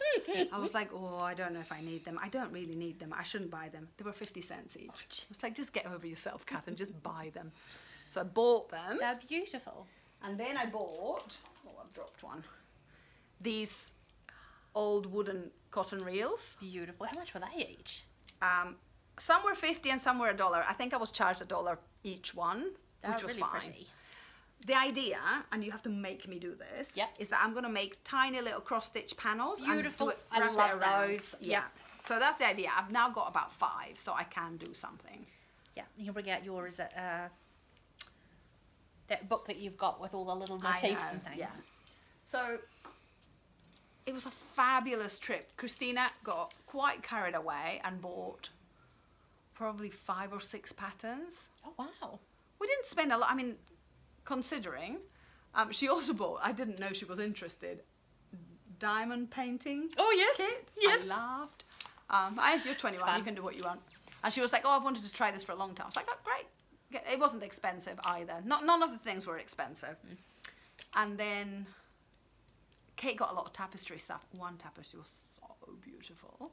I was like, oh, I don't know if I need them. I don't really need them. I shouldn't buy them. They were 50 cents each. I was like, just get over yourself, Kath, and just buy them. So I bought them. They're beautiful. And then I bought, oh, I've dropped one, these old wooden cotton reels. Beautiful. How much were they each? Some were 50 and some were $1. I think I was charged $1 each one, which was really fine. pretty. The idea, and you have to make me do this, is that I'm going to make tiny little cross-stitch panels. Beautiful. And I wrap love it around. those. Yeah. So that's the idea. I've now got about 5, so I can do something. Yeah, you can bring out your, is it, that book that you've got with all the little motifs and things. Yeah. So it was a fabulous trip. Christina got quite carried away and bought probably 5 or 6 patterns. Oh, wow. We didn't spend a lot, I mean, considering. She also bought, I didn't know she was interested, diamond painting kit. Yes. I laughed. You're 21, you can do what you want. And she was like, oh, I've wanted to try this for a long time. I was like, oh, great. It wasn't expensive either. None of the things were expensive. And then Kate got a lot of tapestry stuff. One tapestry was so beautiful.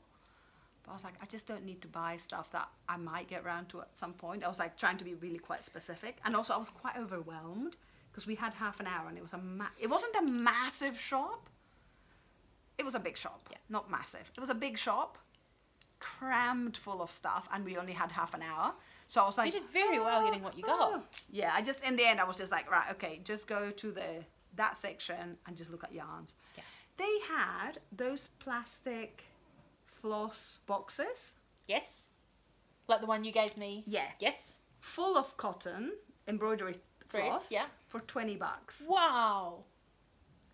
But I was like, I just don't need to buy stuff that I might get around to at some point. I was like trying to be really quite specific. And also I was quite overwhelmed because we had half an hour and it was it wasn't a massive shop. It was a big shop, not massive. It was a big shop, crammed full of stuff, and we only had half an hour. So I was like, you did very well getting what you got. Yeah, in the end, I was just like, right, okay, just go to that section and just look at yarns. Yeah. They had those plastic floss boxes. Yes. Like the one you gave me. Yeah. Yes. Full of cotton, embroidery floss. Yeah. For $20. Wow.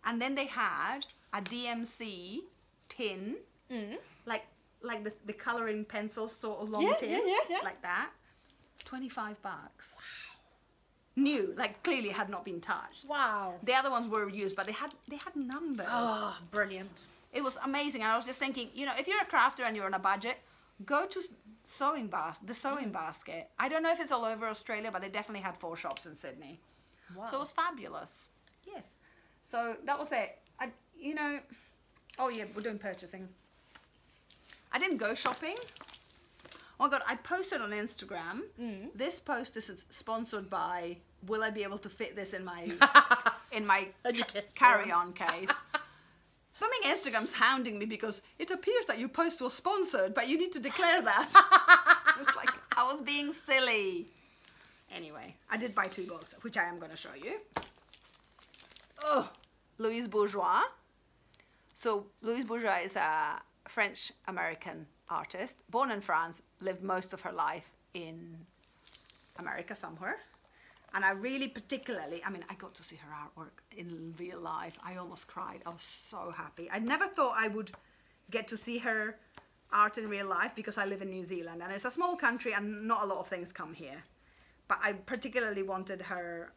And then they had a DMC tin, like the colouring pencils, sort of long tins, like that. $25. Wow. New, like clearly had not been touched. Wow. The other ones were used, but they had numbers. Oh, brilliant. It was amazing. And I was just thinking, you know, if you're a crafter and you're on a budget, go to the sewing basket. I don't know if it's all over Australia, but they definitely had 4 shops in Sydney. Wow. So it was fabulous. Yes. So that was it. Oh yeah, we're doing purchasing. I didn't go shopping. Oh my God, I posted on Instagram. This post is sponsored by, will I be able to fit this in my carry-on case? I mean, Instagram's hounding me because it appears that your post was sponsored, but you need to declare that. It's like, I was being silly. Anyway, I did buy 2 books, which I am going to show you. Oh, Louise Bourgeois. So Louise Bourgeois is a French-American artist, born in France, lived most of her life in America somewhere. And I really particularly, I mean, I got to see her artwork in real life. I almost cried. I was so happy. I never thought I would get to see her art in real life because I live in New Zealand and it's a small country and not a lot of things come here. But I particularly wanted her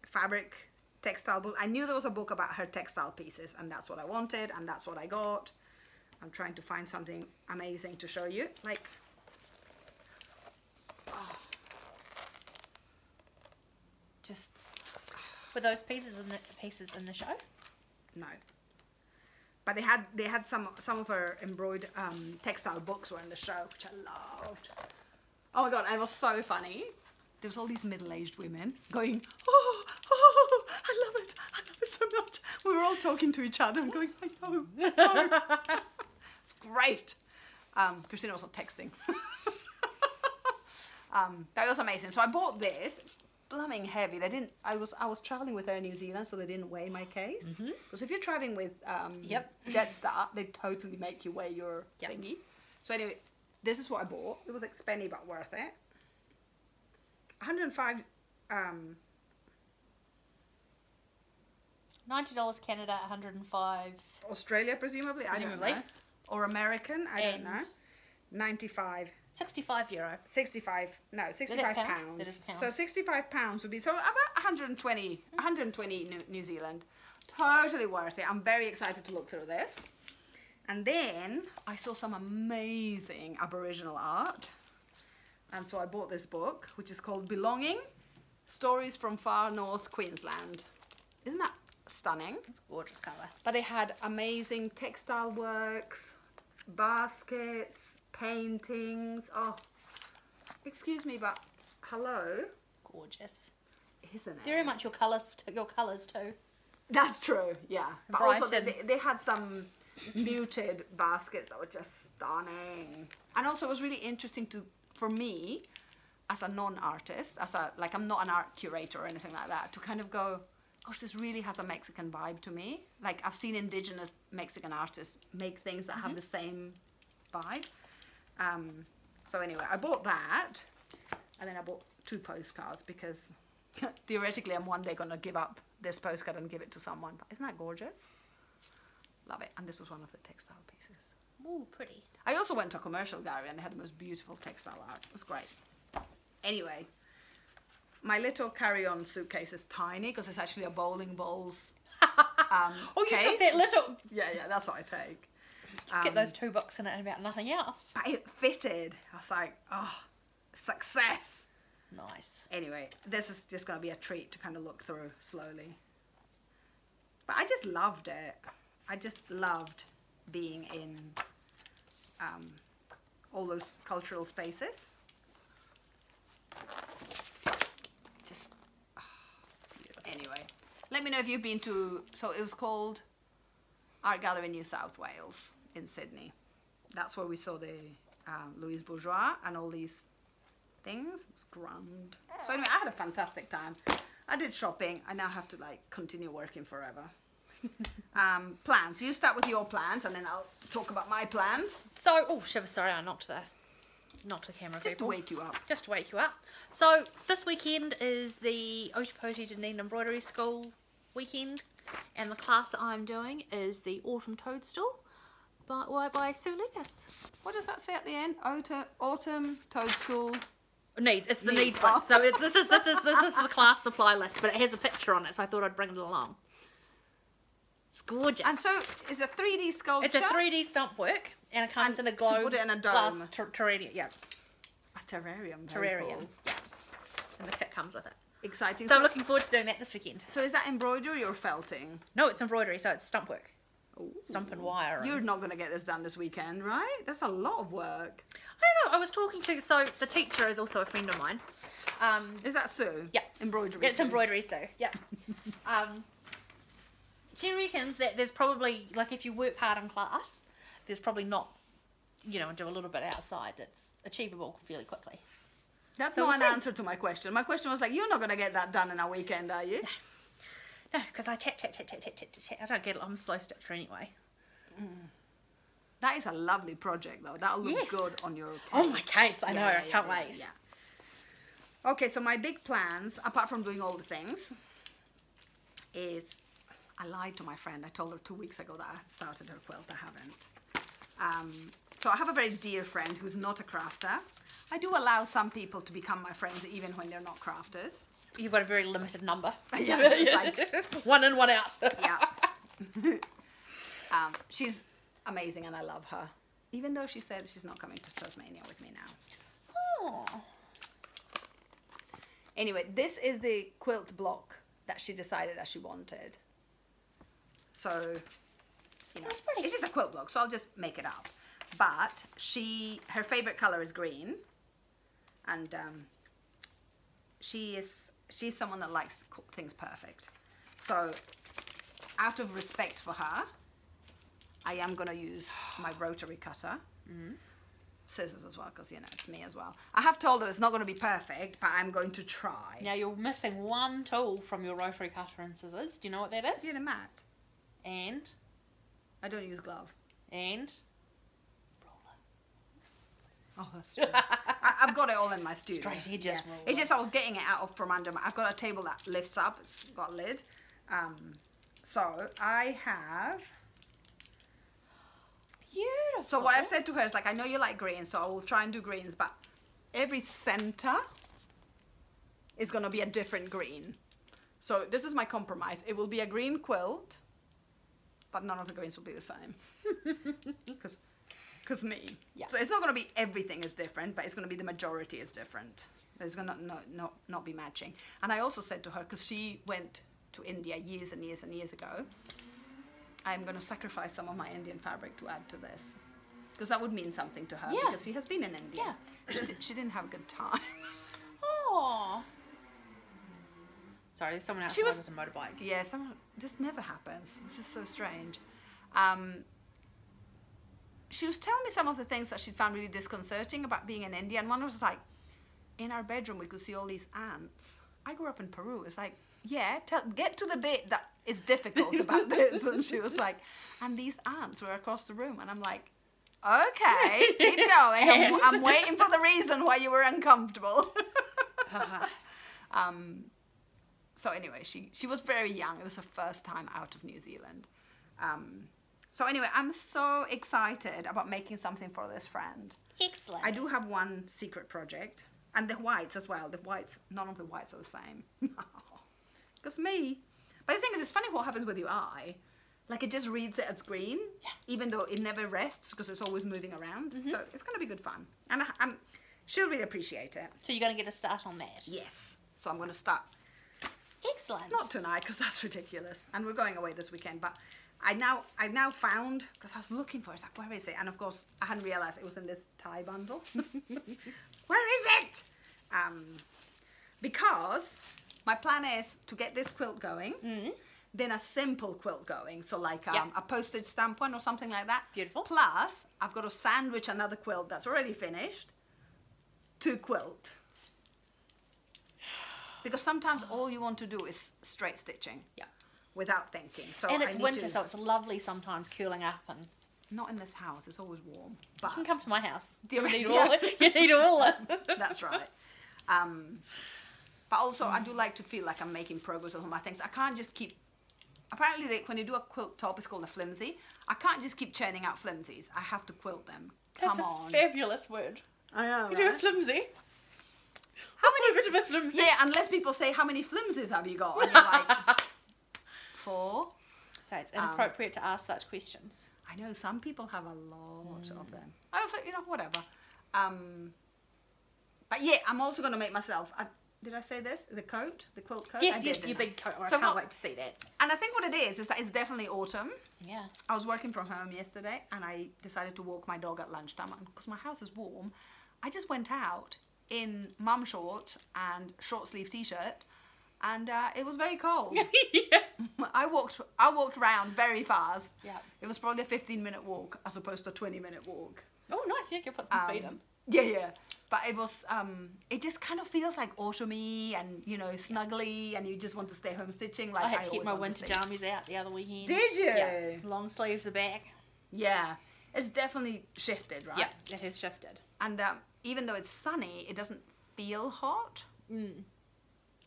fabric textile book. I knew there was a book about her textile pieces and that's what I wanted and that's what I got. I'm trying to find something amazing to show you. Like, just... Were those pieces in the show? No. But they had some of her embroidered textile books were in the show, which I loved. Oh my God, and it was so funny. There was all these middle-aged women going, oh, I love it so much. We were all talking to each other and going, I know. It's great. Christina was not texting. That was amazing. So I bought this. Blooming heavy. They didn't. I was traveling with Air New Zealand, so they didn't weigh my case. Because if you're traveling with Jetstar, they totally make you weigh your thingy. So anyway, this is what I bought. It was expensive but worth it. 105. $90 Canada, 105 Australia, presumably. I don't know. Or American. I don't know. 95. 65 euro. 65. No, 65 pounds. So 65 pounds would be so about 120 New Zealand. Totally worth it. I'm very excited to look through this. And then I saw some amazing Aboriginal art. And so I bought this book, which is called Belonging, Stories from Far North Queensland. Isn't that stunning. It's a gorgeous colour. But they had amazing textile works, baskets, paintings. Oh, excuse me, but hello. Gorgeous. Isn't it? Very much your colours too. That's true, yeah. But Bright also and- they had some muted baskets that were just stunning. And also it was really interesting for me, as a non-artist, like I'm not an art curator or anything like that, to kind of go, gosh, this really has a Mexican vibe to me. Like I've seen indigenous Mexican artists make things that have the same vibe. So anyway, I bought that, and then I bought 2 postcards because theoretically I'm one day going to give up this postcard and give it to someone. But isn't that gorgeous? Love it. And this was one of the textile pieces. Ooh, pretty. I also went to a commercial gallery and they had the most beautiful textile art. It was great. Anyway, my little carry-on suitcase is tiny because it's actually a bowling balls Oh, you case. took that little... Yeah, that's what I take. Get those 2 books in it and about nothing else. But it fitted. I was like, oh, success. Nice. Anyway, this is just going to be a treat to kind of look through slowly. But I just loved it. I just loved being in all those cultural spaces. Just, anyway. Let me know if you've been to, so it was called Art Gallery New South Wales in Sydney. That's where we saw the Louise Bourgeois and all these things. It was grand. So anyway, I had a fantastic time. I did shopping. I now have to like continue working forever. Plans. You start with your plans and then I'll talk about my plans. So, oh shiver, sorry, I knocked the camera. Just to wake you up. Just to wake you up. So this weekend is the Otipoti Dunedin Embroidery School weekend, and the class I'm doing is the Autumn Toadstool by Sue Lucas. What does that say at the end? Autumn Toadstool. Needs. It's the Needs. needs list. So this is the class supply list, but it has a picture on it, so I thought I'd bring it along. It's gorgeous. And so it's a 3D sculpture. It's a 3D stump work, and it comes in a globe to put it in a glass dome. terrarium. Yeah, A terrarium. Very terrarium. cool. Yeah, and the kit comes with it. Exciting. So I'm looking forward to doing that this weekend. So is that embroidery or felting? No, it's embroidery, so it's stump work. Ooh. Stump and wire. You're not going to get this done this weekend, right? That's a lot of work. I don't know. I was talking to, so the teacher is also a friend of mine. Is that Sue? Yeah. Embroidery. It's Sue. embroidery, so yeah. She reckons that there's probably, like, if you work hard in class, there's probably not, you know, and do a little bit outside. It's achievable fairly quickly. That's So not we'll an see. answer to my question. My question was like, you're not going to get that done in a weekend, are you? No, because I chat. I don't get it. I'm a slow stitcher anyway. That is a lovely project, though. That'll look Yes. good on your case. Oh, my case. I know. I can't wait. Yeah. Okay, so my big plans, apart from doing all the things, is I lied to my friend. I told her 2 weeks ago that I had started her quilt. I haven't. So I have a very dear friend who's not a crafter. I do allow some people to become my friends even when they're not crafters. You've got a very limited number. Yeah, it's like, one in, one out. yeah. She's amazing and I love her. Even though she said she's not coming to Tasmania with me now. Oh. Anyway, this is the quilt block that she decided that she wanted. So, you know, That's pretty. it's just a quilt block, so I'll just make it up. But her favorite color is green, and she's someone that likes things perfect. So, out of respect for her, I am gonna use my rotary cutter. Scissors as well, because you know it's me as well. I have told her it's not going to be perfect, but I'm going to try. Now you're missing one tool from your rotary cutter and scissors. Do you know what that is? Yeah, the mat. And I don't use glove. roller. Oh, that's true. I've got it all in my studio. Straight edges roller. It's just I was getting it out from under my. I've got a table that lifts up. It's got a lid. So I have. Beautiful. So what I said to her is like, I know you like greens, so I will try and do greens, but every center is going to be a different green. So this is my compromise. It will be a green quilt, but none of the greens will be the same. Because me. Yeah. So it's not going to be everything is different, but it's going to be the majority is different. It's going to not be matching. And I also said to her, because she went to India years and years and years ago, I'm going to sacrifice some of my Indian fabric to add to this. Because that would mean something to her, because she has been in India. Yeah. She didn't have a good time. Oh. Sorry, there's someone outside with a motorbike. Yeah, this never happens. This is so strange. She was telling me some of the things that she found really disconcerting about being in India, and one was like, in our bedroom we could see all these ants. I grew up in Peru. It's like, yeah, get to the bit that is difficult about this. And she was like, and these ants were across the room, and I'm like, okay, keep going. I'm waiting for the reason why you were uncomfortable. So anyway, she was very young. It was her first time out of New Zealand. So anyway, I'm so excited about making something for this friend. Excellent. I do have one secret project. And the whites as well. The whites, none of the whites are the same. Because me. But the thing is, it's funny what happens with your eye. Like, it just reads it as green, even though it never rests because it's always moving around. So it's going to be good fun. And she'll really appreciate it. So you're going to get a start on that? Yes. So I'm going to start. Excellent. Not tonight, because that's ridiculous. And we're going away this weekend. But I now found, because I was looking for it, like, where is it? And of course, I hadn't realised it was in this tie bundle. Where is it? Because my plan is to get this quilt going. Then a simple quilt going, so like a postage stamp one or something like that. Beautiful. Plus, I've got to sandwich another quilt that's already finished to quilt. Because sometimes all you want to do is straight stitching. Yeah. Without thinking. So and it's winter, so it's lovely sometimes curling up and. Not in this house. It's always warm. But you can come to my house. You need all it. That's right. But also, I do like to feel like I'm making progress on all my things. I can't just keep. Apparently, when you do a quilt top, it's called a flimsy. I can't just keep churning out flimsies. I have to quilt them. Come on. That's a fabulous word. I know. You do a flimsy. How many? Bit of a flimsy. Yeah, unless people say, how many flimsies have you got? And you're like, 4. So it's inappropriate to ask such questions. I know some people have a lot of them. I also, whatever. But yeah, I'm also going to make myself. Did I say this? The quilt coat? Yes, your big coat. I can't wait to see that. And I think what it is that it's definitely autumn. Yeah. I was working from home yesterday and I decided to walk my dog at lunchtime. And because my house is warm, I just went out in mum shorts and short sleeve t-shirt, and it was very cold. Yeah. I walked around very fast. Yeah. It was probably a 15-minute walk as opposed to a 20-minute walk. Oh, nice. Yeah, you can put some speed in. Yeah. But it was, it just kind of feels like autumny and, snuggly, and you just want to stay home stitching. Like I had to keep my winter jammies out the other weekend. Did you? Yeah. Long sleeves are back. Yeah. It's definitely shifted, right? Yeah, it has shifted. And even though it's sunny, it doesn't feel hot.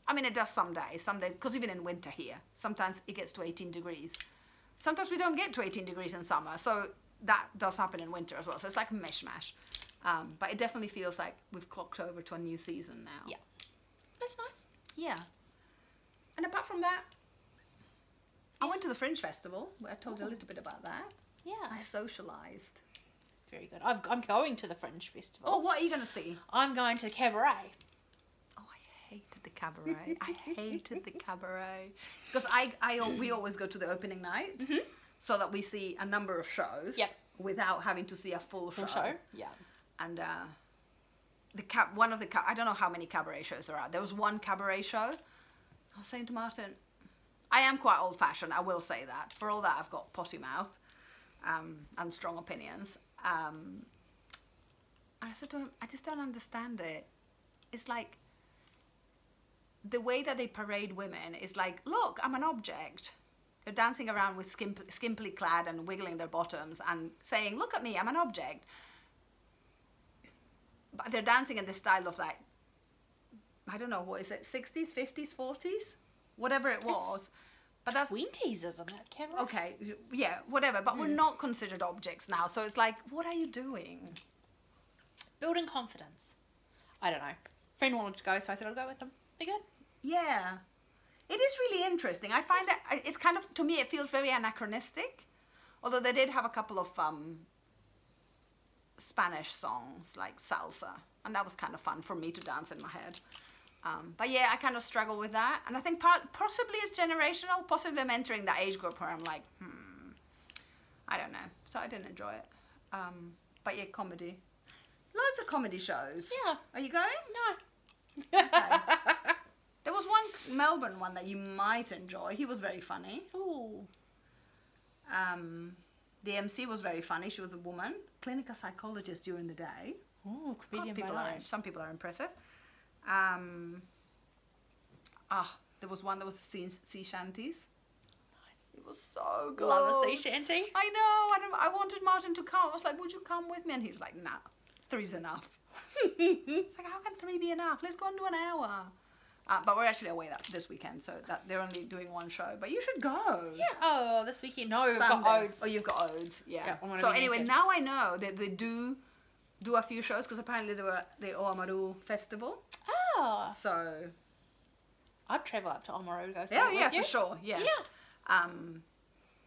I mean, it does some days, because even in winter here, sometimes it gets to 18 degrees. Sometimes we don't get to 18 degrees in summer, so that does happen in winter as well. So it's like a mishmash. But it definitely feels like we've clocked over to a new season now. Yeah. That's nice. Yeah. And apart from that, I went to the Fringe Festival. I told you a little bit about that. Yeah. I socialised. Very good. I'm going to the Fringe Festival. Oh, what are you going to see? I'm going to Cabaret. Oh, I hated the Cabaret. I hated the Cabaret. Because we always go to the opening night so that we see a number of shows without having to see a full show. Yeah. And I don't know how many cabaret shows there are. There was one cabaret show. I was saying to Martin, I am quite old-fashioned, I will say that. For all that, I've got potty mouth and strong opinions. And I said to him, I just don't understand it. It's like, the way that they parade women is like, look, I'm an object. They're dancing around with skimpily clad and wiggling their bottoms and saying, look at me, I'm an object. But they're dancing in the style of like, I don't know, what is it, 60s, 50s, 40s? Whatever it was. But that's 20s, isn't it, Cameron? Okay, yeah, whatever. But we're not considered objects now. So it's like, what are you doing? Building confidence. I don't know. Friend wanted to go, so I said I'll go with them. Be good. Yeah. It is really interesting. I find that it's kind of, to me, it feels very anachronistic. Although they did have a couple of Spanish songs like salsa, and that was kind of fun for me to dance in my head. But yeah, I kind of struggle with that. And I think possibly it's generational. Possibly I'm entering that age group where I'm like, I don't know. So I didn't enjoy it. But yeah, comedy. Loads of comedy shows. Yeah. Are you going? No. Okay. There was one Melbourne one that you might enjoy. He was very funny. Ooh. The MC was very funny. She was a woman, clinical psychologist during the day. Ooh, comedian by night. Some people are impressive. There was one that was sea shanties. Nice. It was so good. Love a sea shanty. I know. And I wanted Martin to come. I was like, would you come with me? And he was like, nah, 3's enough. It's like, how can 3 be enough? Let's go and do an hour. But we're actually away this weekend, so that they're only doing one show. But you should go. Yeah. Oh, this weekend. No, we've got Odes. Oh, you've got Odes. Yeah. Yeah, so anyway, now I know that they do a few shows because apparently they were at the Oamaru festival. Oh. So I'd travel up to Oamaru to go see yeah, it yeah, with you. for sure. Yeah. Yeah.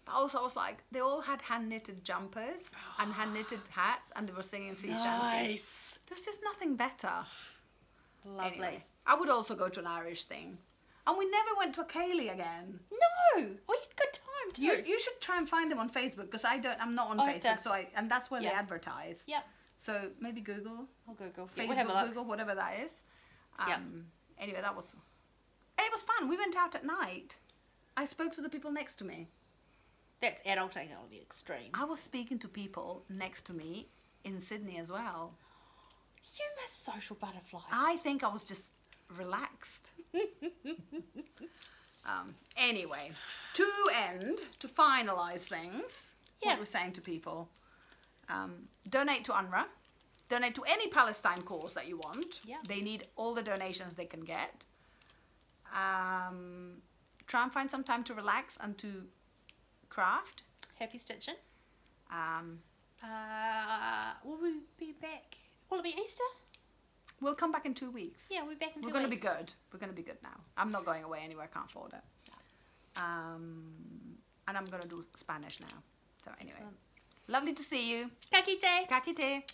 But also I was like, they all had hand knitted jumpers and hand knitted hats, and they were singing sea shanties. There's just nothing better. Lovely. Anyway, I would also go to an Irish thing. And we never went to a Cayley again. No! We had a good time too. You should try and find them on Facebook because I'm not on Facebook, so and that's where they advertise. Yeah. So maybe Google. I'll Google. Facebook, We'll have a look. Google, whatever that is. Yeah. Anyway, it was fun. We went out at night. I spoke to the people next to me. That's adulting on the extreme. I was speaking to people next to me in Sydney as well. You must social butterfly. I think I was just relaxed. Anyway, to finalise things, what we're saying to people, donate to UNRWA, donate to any Palestine cause that you want. Yeah. They need all the donations they can get. Try and find some time to relax and to craft. Happy stitching. Um, Will we be back? Will it be Easter? We'll come back in 2 weeks. Yeah, we'll be back in 2 weeks. We're going to be good. We're going to be good now. I'm not going away anywhere. I can't afford it. And I'm going to do Spanish now. So anyway, lovely to see you. Ka kite. Ka kite.